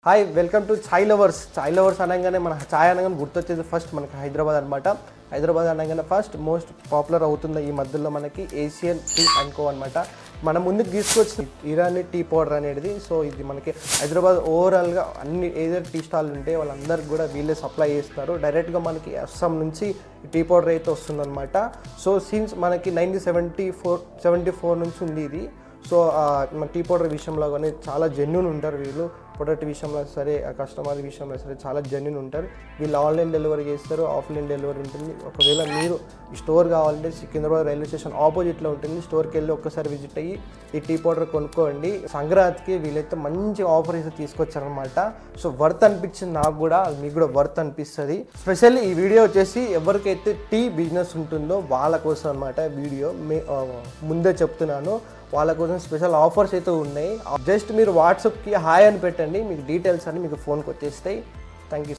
Hi welcome to chai lovers. Chai lovers అనగానే మన చాయ్ అనగానే గుర్తొచ్చేది ఫస్ట్ మనకి హైదరాబాద్ అనమాట. హైదరాబాద్ అనగానే ఫస్ట్ మోస్ట్ పాపులర్ అవుతుంది ఈ మధ్యలో మనకి ఏషియన్ టీ అనుకో అనమాట. మన ముందుకు తీసుకొచ్చిన ఇరానీ టీ పౌడర్ అనేది. సో ఇది మనకి హైదరాబాద్ ఓవరాల్గా అన్ని ఏదైతే టీ స్టాల్ ఉంటే వాళ్ళందరికీ కూడా వీళ్ళే సప్లై చేస్తారు. డైరెక్ట్గా మనకి అస్సాం నుంచి టీ పౌడర్ అయితే వస్తుందన్నమాట. సో సిన్స్ మనకి 1974 నుంచి ఉంది ఇది. సో మన టీ పౌడర్ విషయంలో కానీ చాలా జెన్యూన్ ఉంటారు వీళ్ళు. ప్రొడక్ట్ విషయంలో సరే, కస్టమర్ విషయంలో సరే చాలా జెన్యూన్ ఉంటారు వీళ్ళు. ఆన్లైన్ డెలివరీ చేస్తారు, ఆఫ్లైన్ డెలివరీ ఉంటుంది. ఒకవేళ మీరు ఈ స్టోర్ కావాలంటే సికింద్రాబాద్ రైల్వే స్టేషన్ ఆపోజిట్లో ఉంటుంది. స్టోర్కి వెళ్ళి ఒక్కసారి విజిట్ అయ్యి ఈ టీ పౌడర్ కొనుక్కోండి. సంక్రాంతికి వీళ్ళైతే మంచి ఆఫర్ అయితే తీసుకొచ్చారనమాట. సో వర్త్ అనిపించింది నాకు కూడా, మీకు కూడా వర్త్ అనిపిస్తుంది. స్పెషల్లీ ఈ వీడియో వచ్చేసి ఎవరికైతే టీ బిజినెస్ ఉంటుందో వాళ్ళ కోసం అనమాట. వీడియో ముందే చెప్తున్నాను, వాళ్ళ కోసం స్పెషల్ ఆఫర్స్ అయితే ఉన్నాయి. జస్ట్ మీరు వాట్సాప్కి హాయ్ అని పెట్టండి, మీకు డీటెయిల్స్ అన్ని మీకు ఫోన్కి వచ్చేస్తాయి. Thank you.